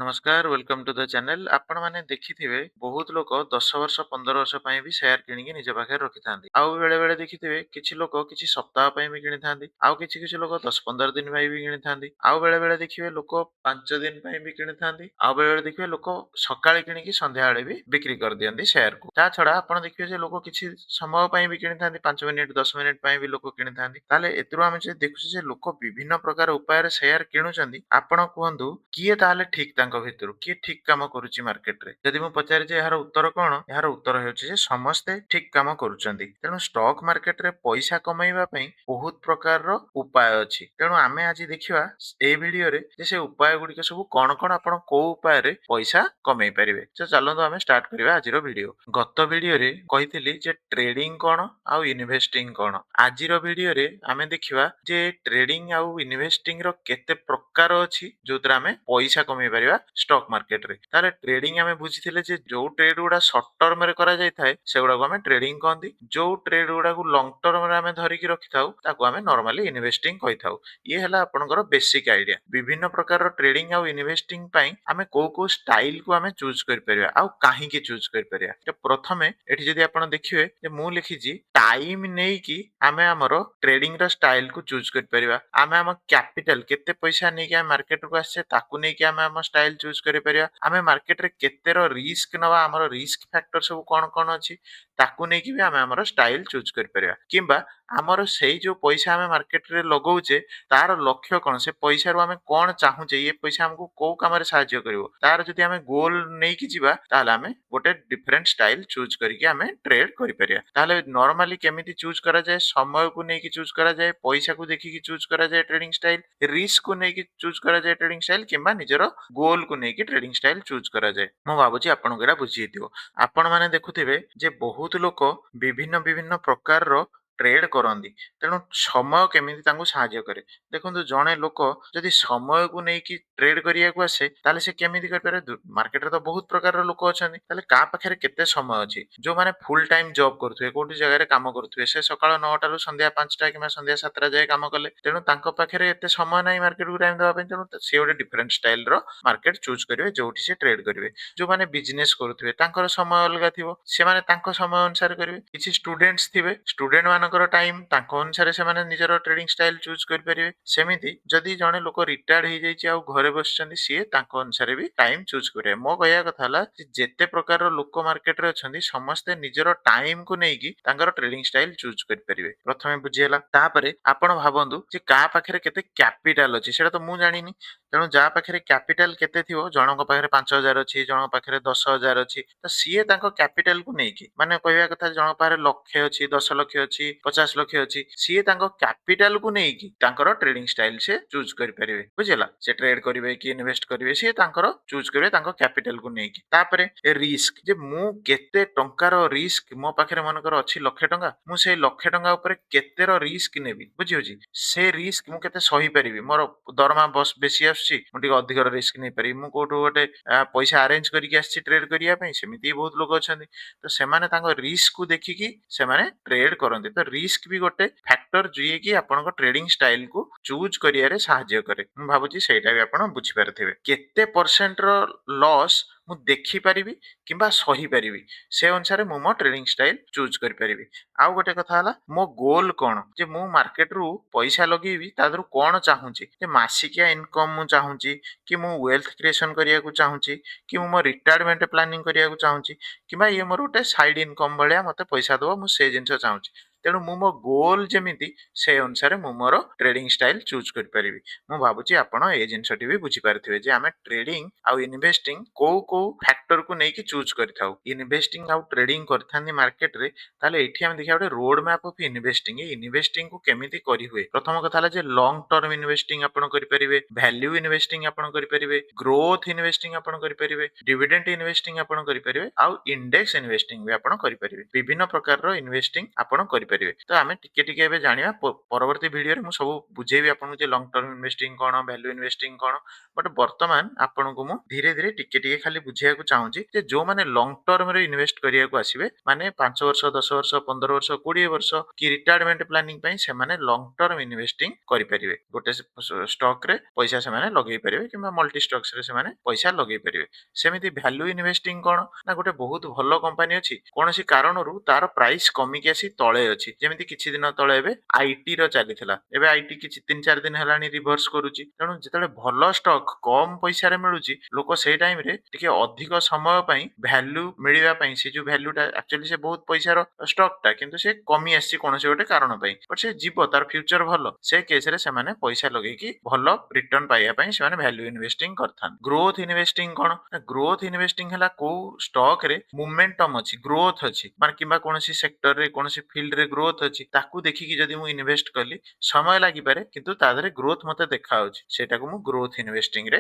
नमस्कार welcome to the channel आपण माने देखिथिबे बहुत लोक 10 वर्ष 15 वर्ष पई भी शेयर किनिके निज पाखे रखि थांती आउ बेले बेले देखिथिबे किछि लोक किछि सप्ताह पई भी किनि थांती आउ किछि किछि लोक 10 15 दिन पई भी किनि थांती आउ बेले बेले देखिबे लोक 5 दिन पई भी किनि थांती आउ बेले बेले देखिबे लोक सकाळे किनिकी संध्या आळे भी बिक्री कर दियंती शेयर को ता छडा आपण देखिबे जे लोक किछि समय पई भी किनि थांती 5 मिनिट 10 मिनिट पई भी लोक किनि थांती ताले एतरो हम जे देखुछि जे लोक विभिन्न प्रकार उपाय रे शेयर किनुचंती आपण कहंतु किए ताले ठीक भितरु किए ठीक काम करूची मार्केट रे जदि मु पचारे जे यार उत्तर कोन यार उत्तर हेउची जे समस्ते ठीक काम करूचंती तेनु स्टॉक मार्केट रे पैसा कमाइबा पई बहुत प्रकार रो उपाय अछि तेनु आमे आज देखिबा ए वीडियो रे जे से उपाय गुडी के सब कोन कोन आपण को उपाय रे पैसा कमाई परिबे तो चलंतु आमे स्टार्ट करबा आज रो वीडियो गत वीडियो रे कहितली जे ट्रेडिंग कोन आ इन्वेस्टिंग कोन आज रो वीडियो रे आमे देखिबा जे ट्रेडिंग आ इन्वेस्टिंग रो केते प्रकार अछि जोतरा आमे पैसा कमाई परिबा स्टॉक मार्केट रे ताले ट्रेडिंग आमे बुझिथिले जे जो ट्रेड गुडा शॉर्ट टर्म रे करा जाय थाए सेगुडा को आमे ट्रेडिंग कहंती जो ट्रेड गुडा को लॉन्ग टर्म रे आमे धरि कि रखि थाउ ताको आमे नॉर्मली इन्वेस्टिंग कहि थाउ ये हला आपनकर बेसिक आईडिया विभिन्न प्रकार रो ट्रेडिंग आ इन्वेस्टिंग पई आमे को स्टाइल को आमे चूज कर परिबा आ काहे की चूज कर परिबा तो प्रथमे एठी जदि आपण देखिबे जे मु लिखि जी टाइम नै कि आमे हमरो ट्रेडिंग रो स्टाइल को चूज कर परिबा आमे हम कैपिटल केते पैसा नै कि मार्केट को आसे ताकू नै कि आमे हम स्टाइल चूज करि परिया आमे मार्केट रे केते रो रिस्क नवा हमरो रिस्क फैक्टर सब कोन कोन अछि ताकू नै कि भी आमे हमरो स्टाइल चूज करि परिया किंबा हमरो सेही जो पैसा आमे मार्केट रे लगाउचे तार लक्ष्य कोन से पैसा रो आमे कोन चाहूचे ये पैसा हमको को काम रे सहाय्य करिवो तार जदि आमे गोल नै कि जिबा ताले आमे गोटे डिफरेंट स्टाइल चूज करिके आमे ट्रेड करि परिया ताले नॉर्मली केमिति चूज करा जाय समय को नै कि चूज करा जाय पैसा को देखि कि चूज करा जाय ट्रेडिंग स्टाइल रिस्क को नै कि चूज करा जाय ट्रेडिंग स्टाइल किंबा निजरो गोल को नै कि ट्रेडिंग स्टाइल चूज करा जाय मु भाबुची आपन एटा बुझी हितिबो आपण माने देखुथिबे जे बहुत लोक विभिन्न विभिन्न प्रकार रो ट्रेड करंदी तेणु समय केमिति तांको सहाय्य करे देखंतु जणे लोक जदि समय को नै कि ट्रेड करिया को आसे ताले से केमिति कर पारे मार्केट रे तो बहुत प्रकार रो लोक अछंती ताले का पाखरे केते समय अछि जो माने फुल टाइम जॉब करथुए कोठी जगह रे काम करथुए से सकाळ 9टा रु संध्या 5टा किमा संध्या 7टा जाय काम कले तेणु तांको पाखरे एते समय नै मार्केट को टाइम देबा पय तेणु से ओडे डिफरेंट स्टाइल रो मार्केट चूज करिवे जोठी से ट्रेड करिवे जो माने बिजनेस करथुए तांकर समय अलगा थिबो से माने तांको समय अनुसार करिवे किछि स्टूडेंट्स थिबे स्टूडेंट मानकर टाइम तांको अनुसार से माने निजरो ट्रेडिंग स्टाइल चूज करि परिवे सेमिति जदि जणे लोक रिटायर्ड हे जायछि आ घरे बसचंदी सिए तांको अनुसार भी टाइम चूज करे मो कहया कथा हला जेते प्रकार रो लोक मार्केट रे अछंदी समस्त निजरो टाइम को नै कि तांकर ट्रेडिंग स्टाइल चूज करि परिवे प्रथमे बुझियला तापरे आपण भाबंतु जे का पाखरे केते कैपिटल अछि सेटा तो मु जानिनी तेणु जा पाखरे कैपिटल केते थिवो जनक पाखरे 5000 अछि जनक पाखरे 10000 अछि त सिए तांको कैपिटल को नै कि माने कहया कथा जनक पाखरे लाख अछि 10 लाख अछि 50 लाख अछि सिए तांको कैपिटल को नै कि तांकर ट्रेडिंग स्टाइल से चूज करि परिवे बुझियला से ट्रेड करिवे कि इन्वेस्ट करिवे सिए तांकर चूज करिवे तांको कैपिटल को नै कि तापरे रिस्क जे मु केते टंकार रिस्क मो पाखरे मनकर अछि लाख टंका मु से लाख टंका ऊपर केते रो रिस्क नेबी बुझियोजी से रिस्क मु केते सही परिबी मोर दरमा बस बेसी आछि मु टिक अधिक रिस्क नै परिबी मु कोठो गोटे पैसा अरेंज करिके आछि ट्रेड करिया पय सेमिति बहुत लोक अछंती तो से माने तांको रिस्क को देखिकी से माने ट्रेड करंती तो रिस्क भी गोटे फैक्टर जे कि आपनको ट्रेडिंग स्टाइल को चूज करिया रे सहाय्य करे मु भाबुची सेटा भी आपण बुझी पारथिबे केते परसेंट रो लॉस मु देखि परिबी किबा सही परिबी से अनुसार मु मो ट्रेडिंग स्टाइल चूज करि परिबी आउ गोटे कथा हला मो गोल कोन जे मु मार्केट रु पैसा लगेबी तादरु कोन चाहूची जे मासिकिया इनकम मु चाहूची कि मु वेल्थ क्रिएशन करिया को चाहूची कि मु रिटायरमेंट प्लानिंग करिया को चाहूची किबा ये मोर गोटे साइड इनकम बळिया मते पैसा दबो मु से जिंस चाहूची तेणु मु मो गोल जेमिति से अनुसार मु मोर ट्रेडिंग स्टाइल चूज करि परिबी मु भाबुची आपण ए जिंसटी भी बुझी पारथिबे जे आमे ट्रेडिंग आ इन्वेस्टिंग को फैक्टर को नै कि चूज करिथाउ इन्वेस्टिंग आ ट्रेडिंग करथानी मार्केट रे ताले एठी हम देखिया गोटे रोड मैप ऑफ इन्वेस्टिंग को केमिति करि हुए प्रथम कथा हला जे लॉन्ग टर्म इन्वेस्टिंग आपण करि परिबे वैल्यू इन्वेस्टिंग आपण करि परिबे ग्रोथ इन्वेस्टिंग आपण करि परिबे डिविडेंड इन्वेस्टिंग आपण करि परिबे आ इंडेक्स इन्वेस्टिंग भी आपण करि परिबे विभिन्न प्रकार रो इन्वेस्टिंग आपण करि କରିପାରିବେ। ତ ଆମେ ଟିକେ ଟିକେ ଏବେ ଜାଣିବା ପରବର୍ତ୍ତୀ ଭିଡିଓରେ ମୁଁ ସବୁ ବୁଝେଇବି ଆପଣଙ୍କୁ ଯେ ଲଙ୍ଗ ଟର୍ମ ଇନଭେଷ୍ଟିଂ କଣ, ଭାଲ୍ୟୁ ଇନଭେଷ୍ଟିଂ କଣ। ବଟ୍ ବର୍ତ୍ତମାନ ଆପଣଙ୍କୁ ମୁଁ ଧୀରେ ଧୀରେ ଟିକେ ଟିକେ ଖାଲି ବୁଝେଇବାକୁ ଚାହୁଁଛି ଯେ ଯୋଉମାନେ ଲଙ୍ଗ ଟର୍ମରେ ଇନଭେଷ୍ଟ କରିବାକୁ ଆସିବେ, ମାନେ 5 ବର୍ଷ, 10 ବର୍ଷ, 15 ବର୍ଷ, 20 ବର୍ଷ କି ରିଟାୟାରମେଣ୍ଟ ପ୍ଲାନିଂ ପାଇଁ, ସେମାନେ ଲଙ୍ଗ ଟର୍ମ ଇନଭେଷ୍ଟିଂ କରିପାରିବେ। ଗୋଟେ ଷ୍ଟକ୍ ରେ ପଇସା ସେମାନେ ଲଗେଇ ପାରିବେ କିମ୍ବା ମଲ୍ଟି ଷ୍ଟକ୍ସ ରେ ସେମାନେ ପଇସା ଲଗେଇ ପାରିବେ। ସେମିତି ଭ୍ୟାଲ୍ୟୁ ଇନଭେଷ୍ଟିଂ କଣ ନା, ଗୋଟେ ବହୁତ ଭଲ କମ୍ପାନୀ ଅଛି, କୌଣସି କାରଣରୁ ତାର ପ୍ରାଇସ୍ କମିକି ଆସି ତଳେ ଅଛି। ଯେମିତି କିଛି ଦିନ ତଳେ ଏବେ ଆଇଟି ର ଚାଲିଥିଲା, ଏବେ ଆଇଟି କିଛି 3-4 ଦିନ ହେଲାଣି ରିଭର୍ସ କରୁଛି। ତେଣୁ ଯେତେବେଳେ ଭଲ ଷ୍ଟକ୍ କମ ପଇସାରେ ମିଳୁଛି, ଲୋକ ସେଇ ଟାଇମ ରେ ଟିକେ ଅଧିକ ସମୟ ପାଇଁ ଭ୍ୟାଲ୍ୟୁ ମିଳିବା ପାଇଁ, ସେ ଯୋଉ ଭ୍ୟାଲ୍ୟୁ ଟା ଆକ୍ଚୁଆଲି ସେ ବହୁତ ପଇସାର ଷ୍ଟକ୍ ଟା, କିନ୍ତୁ ସେ କମି ଆସିଛି କୌଣସି ଗୋଟେ କାରଣ ପାଇଁ, ବଟ୍ ସେ ଯିବ, ତାର ଫ୍ୟୁଚର ଭଲ, ସେ କେସ ରେ ସେମାନେ ପଇସା ଲଗେଇକି ଭଲ ରିଟର୍ନ ପାଇବା ପାଇଁ ସେମାନେ ଭ୍ୟାଲ୍ୟୁ ଇନଭେଷ୍ଟିଂ କରିଥାନ୍ତି। ଗ୍ରୋଥ ଇନଭେଷ୍ଟିଂ କଣ ନା, ଗ୍ରୋଥ ଇନଭେଷ୍ଟିଂ ହେଲା କୋଉ ଷ୍ଟକ୍ ରେ ମୋମେଣ୍ଟମ ଅଛି, ଗ୍ରୋଥ ଅଛି, ମାନେ କିମ୍ବା କୌଣସି ସେକ୍ଟରରେ କୌଣସି ଫିଲ୍ଡ ରେ ଗ୍ରୋଥ ଅଛି, ତାକୁ ଦେଖିକି ଯଦି ମୁଁ ଇନଭେଷ୍ଟ କଲି, ସମୟ ଲାଗିପାରେ କିନ୍ତୁ ତା ଦେହରେ ଗ୍ରୋଥ ମତେ ଦେଖାଯାଉଛି, ସେଇଟାକୁ ମୁଁ ଗ୍ରୋଥ ଇନଭେଷ୍ଟିଂ ରେ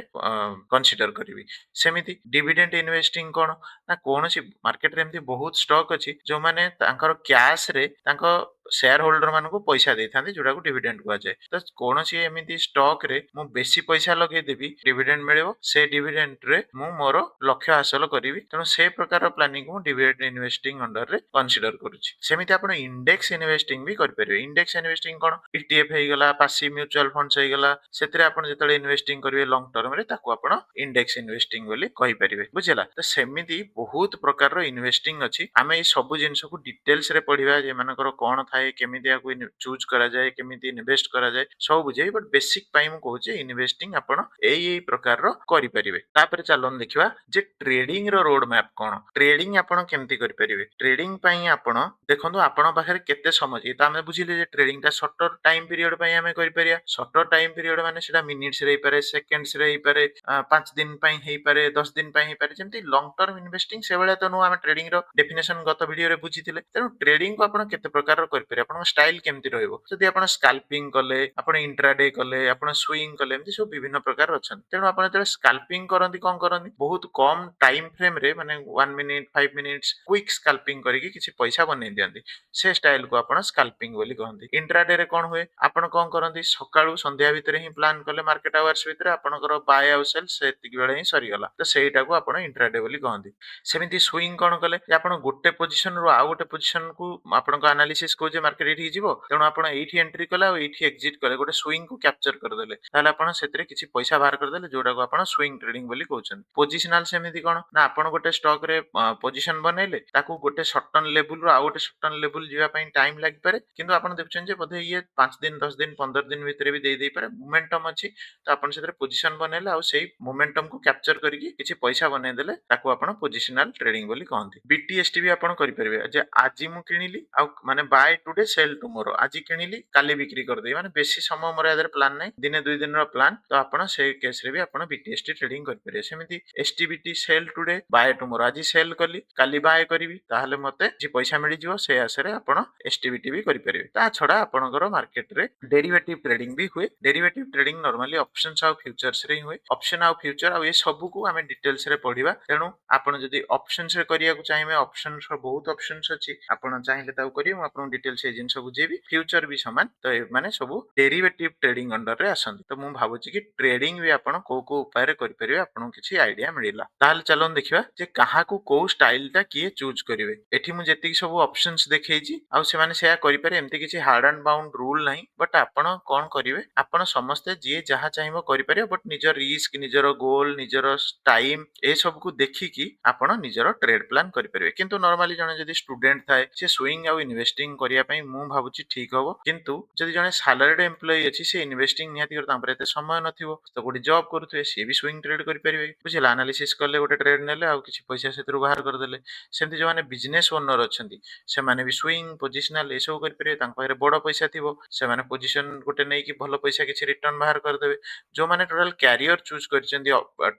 କନସିଡର କରିବି। ସେମିତି ଡିଭିଡେଣ୍ଡ ଇନଭେଷ୍ଟିଂ କଣ ନା, କୌଣସି ମାର୍କେଟରେ ଏମିତି ବହୁତ ଷ୍ଟକ୍ ଅଛି ଯୋଉମାନେ ତାଙ୍କର କ୍ୟାଶ ରେ ତାଙ୍କ ସେୟାର ହୋଲ୍ଡର ମାନଙ୍କୁ ପଇସା ଦେଇଥାନ୍ତି, ଯୋଉଟାକୁ ଡିଭିଡେଣ୍ଡ କୁହାଯାଏ। ତ କୌଣସି ଏମିତି ଷ୍ଟକ୍ ରେ ମୁଁ ବେଶୀ ପଇସା ଲଗେଇଦେବି, ଡିଭିଡେଣ୍ଡ ମିଳିବ, ସେ ଡିଭିଡେଣ୍ଡ ରେ ମୁଁ ମୋର ଲକ୍ଷ୍ୟ ହାସଲ କରିବି। ତେଣୁ ସେ ପ୍ରକାର ପ୍ଲାନିଂ ମୁଁ ଡିଭିଡେଣ୍ଡ ଇନଭେଷ୍ଟିଂ ଅଣ୍ଡରରେ କନସିଡର କରୁଛି। ସେମିତି ଆପଣ ଇଣ୍ଡେକ୍ସ ଇନଭେଷ୍ଟିଂ ବି କରିପାରିବେ। ଇଣ୍ଡେକ୍ସ ଇନଭେଷ୍ଟିଂ କଣ, ଇଟିଏଫ ହେଇଗଲା, ପାସିଭ୍ ମ୍ୟୁଚୁଆଲ ଫଣ୍ଡସ ହେଇଗଲା, ସେଥିରେ ଆପଣ ଯେତେବେଳେ ଇନଭେଷ୍ଟିଂ କରିବେ ଲଙ୍ଗ ଟର୍ମରେ, ତାକୁ ଆପଣ ଇଣ୍ଡେକ୍ସ ଇନଭେଷ୍ଟିଂ ବୋଲି କହିପାରିବେ। ବୁଝିଲା? ତ ସେମିତି ବହୁତ ପ୍ରକାରର ଇନଭେଷ୍ଟିଂ ଅଛି। ଆମେ ଏଇ ସବୁ ଜିନିଷକୁ ଡିଟେଲ୍ସ ରେ ପଢିବା, ଯେମାନଙ୍କର କଣ ଥାଏ, କେମିତି ଏହାକୁ ଚୁଜ୍ କରାଯାଏ, କେମିତି ଇନଭେଷ୍ଟ କରାଯାଏ, ସବୁ ବୁଝେଇବି। ବଟ୍ ବେସିକ ପାଇଁ ମୁଁ କହୁଛି ଇନଭେଷ୍ଟିଂ ଆପଣ ଏଇ ପ୍ରକାରର କରିପାରିବେ। ତାପରେ ଚାଲନ୍ତୁ ଦେଖିବା ଯେ ଟ୍ରେଡିଂ ର ରୋଡ ମ୍ୟାପ କଣ। ଟ୍ରେଡିଂ ଆପଣ କେମିତି କରିପାରିବେ? ଟ୍ରେଡିଂ ପାଇଁ ଆପଣ ଦେଖନ୍ତୁ ଆପଣଙ୍କ ପାଖରେ କେତେ ସମୟ ଅଛି। ତ ଆମେ ବୁଝିଲେ ଯେ ଟ୍ରେଡିଂ ଟା ସର୍ଟର ଟାଇମ ପିରିୟଡ ପାଇଁ ଆମେ କରିପାରିବା। ସର୍ଟର ଟାଇମ ପିରିୟଡ ମାନେ ସେଟା ମିନିଟ୍ସ ରେ ହେଇପାରେ, ସେକେଣ୍ଡସ ରେ ହେଇପାରେ, 5 ଦିନ ପାଇଁ ହେଇପାରେ, 10 ଦିନ ପାଇଁ ହେଇପାରେ। ଯେମିତି ଲଙ୍ଗ ଟର୍ମ ଇନଭେଷ୍ଟିଂ ସେଭଳିଆ ତ ନୁହଁ, ଆମେ ଟ୍ରେଡିଂ ର ଡେଫିନେସନ ଗତ ଭିଡିଓରେ ବୁଝିଥିଲେ। ତେଣୁ ଟ୍ରେଡିଂ କୁ ଆପଣ କେତେ ପ୍ରକାରର କରିପାରିବେ, ଆପଣଙ୍କ ଷ୍ଟାଇଲ କେମିତି ରହିବ। ଯଦି ଆପଣ ସ୍କାଲ୍ପିଂ କଲେ, ଆପଣ ଇଣ୍ଟ୍ରାଡେ କଲେ, ଆପଣ ସୁଇଙ୍ଗ କଲେ, ଏମିତି ସବୁ ବିଭିନ୍ନ ପ୍ରକାର ଅଛନ୍ତି। ତେଣୁ ଆପଣ ଯେତେବେଳେ ସ୍କାଲ୍ପିଂ କରନ୍ତି, କଣ କରନ୍ତି, ବହୁତ କମ ଟାଇମ ଫ୍ରେମ ରେ, ମାନେ 1 ମିନିଟ 5 ମିନିଟ୍ସ କ୍ୱିକ ସ୍କାଲ୍ପିଂ କରିକି କିଛି ପଇସା ବନେଇ ଦିଅନ୍ତି। ସେ ଷ୍ଟାଇଲ କୁ ଆପଣ ସ୍କାଲ୍ପିଂ ବୋଲି କହନ୍ତି। ଇଣ୍ଟ୍ରାଡେ ରେ କଣ ହୁଏ, ଆପଣ କଣ କରନ୍ତି, ସକାଳୁ ସନ୍ଧ୍ୟା ଭିତରେ ହିଁ ପ୍ଲାନ କଲେ, ମାର୍କେଟ ଆୱାର୍ସ ଭିତରେ ଆପଣଙ୍କର ବାୟ ଆଉ ସେଲ ସେତିକି ବେଳେ ହିଁ ସରିଗଲା, ତ ସେଇଟାକୁ ଆପଣ ଇଣ୍ଟ୍ରାଡେ ବୋଲି କହନ୍ତି। ସେମିତି ସୁଇଙ୍ଗ କଣ କଲେ, ଯେ ଆପଣ ଗୋଟେ ପୋଜିସନ ରୁ ଆଉ ଗୋଟେ ପୋଜିସନ କୁ ଆପଣଙ୍କ ଆନାଲିସିସ୍ କହୁଛି ମାର୍କେଟ ଏଇଠିକି ଯିବ, ତେଣୁ ଆପଣ ଏଇଠି ଏଣ୍ଟ୍ରି କଲେ ଆଉ ଏଇଠି ଏକ୍ଜିଟ୍ କଲେ, ଗୋଟେ ସୁଇଙ୍ଗ କୁ କ୍ୟାପଚର କରିଦେଲେ, ତାହେଲେ ଆପଣ ସେଥିରେ କିଛି ପଇସା ବାହାର କରିଦେଲେ, ଯୋଉଟାକୁ ଆପଣ ସୁଇଙ୍ଗ ଟ୍ରେଡିଂ ବୋଲି କହୁଛନ୍ତି। ପୋଜିସନାଲ ସେମିତି କଣ ନା, ଆପଣ ଗୋଟେ ଷ୍ଟକ୍ ରେ ପୋଜିସନ ବନେଇଲେ, ତାକୁ ଗୋଟେ ସର୍ଟନ ଲେବୁଲ ରୁ ଆଉ ଗୋଟେ ସର୍ଟନ ଲେବୁଲ ଯିବା ପାଇଁ ଟାଇମ ଲାଗିପାରେ, କିନ୍ତୁ ଆପଣ ଦେଖୁଛନ୍ତି ଯେ ବୋଧେ ଇଏ 5 ଦିନ, 10 ଦିନ, 15 ଦିନ ଭିତରେ ବି ଦେଇପାରେ, ମୋମେଣ୍ଟମ ଅଛି, ତ ଆପଣ ସେଥିରେ ପୋଜିସନ ବନେଇଲେ, ଆଉ ସେଇ ମୋମେଣ୍ଟମ କୁ କ୍ୟାପଚର କରିକି କିଛି ପଇସା ବନେଇଦେଲେ, ତାକୁ ଆପଣ ପୋଜିସନାଲ ଟ୍ରେଡିଂ ବୋଲି କହନ୍ତି। ବିଟିଏସଟି ବି ଆପଣ କରିପାରିବେ, ଯେ ଆଜି ମୁଁ କିଣିଲି, ଆଉ ମାନେ ବାୟ ଟୁଡେ ସେଲ ଟୁମୋରୋ, ଆଜି କିଣିଲି କାଲି ବିକ୍ରି କରିଦେବି, ମାନେ ବେଶୀ ସମୟ ମୋର ୟାଦେହରେ ପ୍ଲାନ ନାହିଁ, ଦିନେ 2 ଦିନର ପ୍ଲାନ, ତ ଆପଣ ସେଇ କେସରେ ବି ଆପଣ ବିଟିଏସଟି ଟ୍ରେଡିଂ କରିପାରିବେ। ସେମିତି ଏସଟିବିଟି ସେଲ ଟୁଡେ ବାୟ ଟୁମୋରୋ, ଆଜି ସେଲ କଲି କାଲି ବାୟ କରିବି, ତାହେଲେ ମତେ କିଛି ପଇସା ମିଳିଯିବ, ସେ ଆଶରେ ଆପଣ ଏସଟିବିଟି ବି କରିପାରିବେ। ତା ଛଡା ଆପଣଙ୍କର ମାର୍କେଟରେ ଡେରିଭେଟିଭ ଟ୍ରେଡିଂ ବି ହୁଏ। ଡେରିଭେଟିଭ ଟ୍ରେଡିଂ ନର୍ମାଲି ଅପସନ୍ସ ଆଉ ଫ୍ୟୁଚର୍ସ ରେ ହିଁ ହୁଏ। ଅପସନ ଆଉ ଫ୍ୟୁଚର ଆଉ ଏ ସବୁକୁ ଆମେ ଡିଟେଲ୍ସ ରେ ପଢିବା। ତେଣୁ ଆପଣ ଯଦି ଅପସନ୍ସ ରେ କରିବାକୁ ଚାହିଁବେ, ଅପସନ୍ସ ର ବହୁତ ଅପସନ୍ସ ଅଛି, ଆପଣ ଚାହିଁଲେ ତାକୁ କରିବେ, ମୁଁ ଆପଣଙ୍କୁ ଡିଟେଲ୍ସ ଏ ଜିନିଷ ବୁଝେଇବି। ଫ୍ୟୁଚର ବି ସମାନ, ତ ଏମାନେ ସବୁ ଡେରିଭେଟିଭ ଟ୍ରେଡିଂ ଅଣ୍ଡରରେ ଆସନ୍ତି। ତ ମୁଁ ଭାବୁଛି କି ଟ୍ରେଡିଂ ବି ଆପଣ କୋଉ କୋଉ ଉପାୟରେ କରିପାରିବେ, ଆପଣଙ୍କୁ କିଛି ଆଇଡିଆ ମିଳିଲା। ତାହେଲେ ଚାଲନ୍ତୁ ଦେଖିବା ଯେ କାହାକୁ କୋଉ ଷ୍ଟାଇଲ ଟା କିଏ ଚୁଜ୍ କରିବେ। ଏଠି ମୁଁ ଯେତିକି ସବୁ ଅପସନ୍ସ ଦେଖେଇଛି, ଆଉ ସେମାନେ ସେୟା କରିପାରେ, ଏମିତି କିଛି ହାର୍ଡ ଆଣ୍ଡ ବାଉଣ୍ଡ ରୁଲ ନାହିଁ। ବଟ୍ ଆପଣ କଣ କରିବେ, ଆପଣ ସମସ୍ତେ ଯିଏ ଯାହା ଚାହିଁବ କରିପାରିବେ, ବଟ୍ ନିଜ ରିସ୍କ, ନିଜର ଗୋଲ, ନିଜର ଟାଇମ, ଏ ସବୁକୁ ଦେଖିକି ଆପଣ ନିଜର ଟ୍ରେଡ ପ୍ଲାନ କରିପାରିବେ। କିନ୍ତୁ ନର୍ମାଲି ଜଣେ ଯଦି ଷ୍ଟୁଡେଣ୍ଟ ଥାଏ, ସେ ସୁଇଙ୍ଗ ଆଉ ଇନଭେଷ୍ଟିଂ କରିବା ପାଇଁ ମୁଁ ଭାବୁଛି ଠିକ ହବ। କିନ୍ତୁ ଯଦି ଜଣେ ସାଲାରିଡ ଏମ୍ପ୍ଲୟି ଅଛି, ସେ ଇନଭେଷ୍ଟିଂ ନିହାତି କରିବ, ତାଙ୍କର ଏତେ ସମୟ ନଥିବ, ତ ଗୋଟେ ଜବ କରୁଥିବେ, ସିଏ ବି ସୁଇଙ୍ଗ ଟ୍ରେଡ କରିପାରିବେ। ବୁଝିଲା? ଆନାଲିସିସ୍ କଲେ, ଗୋଟେ ଟ୍ରେଡ ନେଲେ, ଆଉ କିଛି ପଇସା ସେଥିରୁ ବାହାର କରିଦେଲେ। ସେମିତି ଯୋଉମାନେ ବିଜନେସ ଓନର ଅଛନ୍ତି, ସେମାନେ ବି ସୁଇଙ୍ଗ, ପୋଜିସନାଲ ଏସବୁ କରିପାରିବେ। ତାଙ୍କ ପାଖରେ ବଡ ପଇସା ଥିବ, ସେମାନେ ପୋଜିସନ ଗୋଟେ ନେଇକି ଭଲ ପଇସା କିଛି ରିଟର୍ନ ବାହାର କରିଦେବେ। ଯୋଉମାନେ ଟୋଟାଲ କ୍ୟାରିୟର ଚୁଜ୍ କରିଛନ୍ତି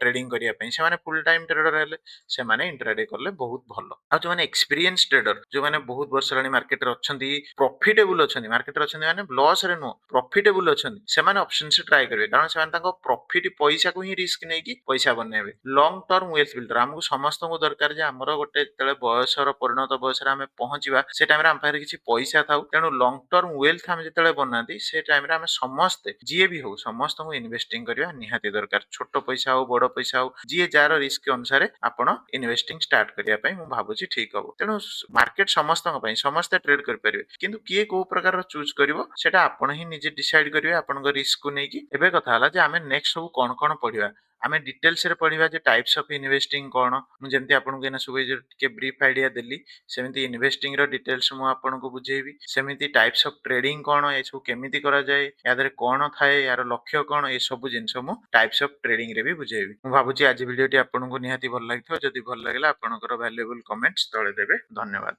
ଟ୍ରେଡିଂ କରିବା ପାଇଁ, ସେମାନେ ଫୁଲ ଟାଇମ ଟ୍ରେଡର ହେଲେ, ସେମାନେ ଇଣ୍ଟ୍ରାଡେ କଲେ ବହୁତ ଭଲ। ଆଉ ଯୋଉମାନେ ଏକ୍ସପିରିଏନ୍ସ ଟ୍ରେଡର, ଯୋଉମାନେ ବହୁତ ବର୍ଷ ହେଲାଣି ମାର୍କେଟରେ ଅଛନ୍ତି, ପ୍ରଫିଟେବୁଲ ଅଛନ୍ତି, ମାର୍କେଟରେ ଅଛନ୍ତି ମାନେ ଲସରେ ନୁହଁ, ପ୍ରଫିଟେବୁଲ ଅଛନ୍ତି, ସେମାନେ ଅପସନ୍ସ ଟ୍ରାଏ କରିବେ। କାରଣ ସେମାନେ ତାଙ୍କ ପ୍ରଫିଟ ପଇସାକୁ ହିଁ ରିସ୍କ ନେଇକି ପଇସା ବନେଇବେ। ଲଙ୍ଗ ଟର୍ମ ୱେଲ୍ଥ ବିଲ୍ଡର ଆମକୁ ସମସ୍ତଙ୍କୁ ଦରକାର ଯେ ଆମର ଗୋଟେ ଯେତେବେଳେ ବୟସର ପରିଣତ ବୟସରେ ଆମେ ପହଞ୍ଚିବା, ସେ ଟାଇମରେ ଆମ ପାଖରେ କିଛି ପଇସା ଥାଉ। ତେଣୁ ଲଙ୍ଗ ଟର୍ମ ୱେଲ୍ଥ ଆମେ ଯେତେବେଳେ ବନାନ୍ତି, ସେ ଟାଇମରେ ଆମେ ସମସ୍ତେ ଯିଏ ବି ହଉ ସମସ୍ତଙ୍କୁ ଇନଭେଷ୍ଟିଂ କରିବା ନିହାତି ଦରକାର। ଛୋଟ ପଇସା ହଉ ବଡ ପଇସା ହଉ, ଯିଏ ଯାହାର ରିସ୍କ ଅନୁସାରେ ଆପଣ ଇନଭେଷ୍ଟିଂ ଷ୍ଟାର୍ଟ କରିବା ପାଇଁ ମୁଁ ଭାବୁଛି ଠିକ ହବ। ତେଣୁ ମାର୍କେଟ ସମସ୍ତଙ୍କ ପାଇଁ, ସମସ୍ତେ ଟ୍ରେଡ କରିପାରିବେ, କିନ୍ତୁ କିଏ କୋଉ ପ୍ରକାରର ଚୁଜ୍ କରିବ ସେଟା ଆପଣ ହିଁ ନିଜେ ଡିସାଇଡ କରିବେ ଆପଣଙ୍କ ରିସ୍କକୁ ନେଇକି। ଏବେ କଥା ହେଲା ଯେ ଆମେ ନେକ୍ସଟ ସବୁ କଣ କଣ ପଢିବା। ଆମେ ଡିଟେଲ୍ସ ରେ ପଢିବା ଯେ ଟାଇପ୍ସ ଅଫ ଇନଭେଷ୍ଟିଂ କଣ। ମୁଁ ଯେମିତି ଆପଣଙ୍କୁ ଏଇନା ସବୁ ଟିକେ ବ୍ରିଫ ଆଇଡିଆ ଦେଲି, ସେମିତି ଇନଭେଷ୍ଟିଂ ର ଡିଟେଲ୍ସ ମୁଁ ଆପଣଙ୍କୁ ବୁଝେଇବି। ସେମିତି ଟାଇପ୍ସ ଅଫ ଟ୍ରେଡିଂ କଣ, ଏ ସବୁ କେମିତି କରାଯାଏ, ୟା ଦେହରେ କଣ ଥାଏ, ୟାର ଲକ୍ଷ୍ୟ କଣ, ଏ ସବୁ ଜିନିଷ ମୁଁ ଟାଇପ୍ସ ଅଫ ଟ୍ରେଡିଂ ରେ ବି ବୁଝେଇବି। ମୁଁ ଭାବୁଛି ଆଜି ଭିଡିଓଟି ଆପଣଙ୍କୁ ନିହାତି ଭଲ ଲାଗିଥିବ। ଯଦି ଭଲ ଲାଗିଲା ଆପଣଙ୍କର ଭ୍ୟାଲୁଏବୁଲ କମେଣ୍ଟସ ତଳେ ଦେବେ। ଧନ୍ୟବାଦ।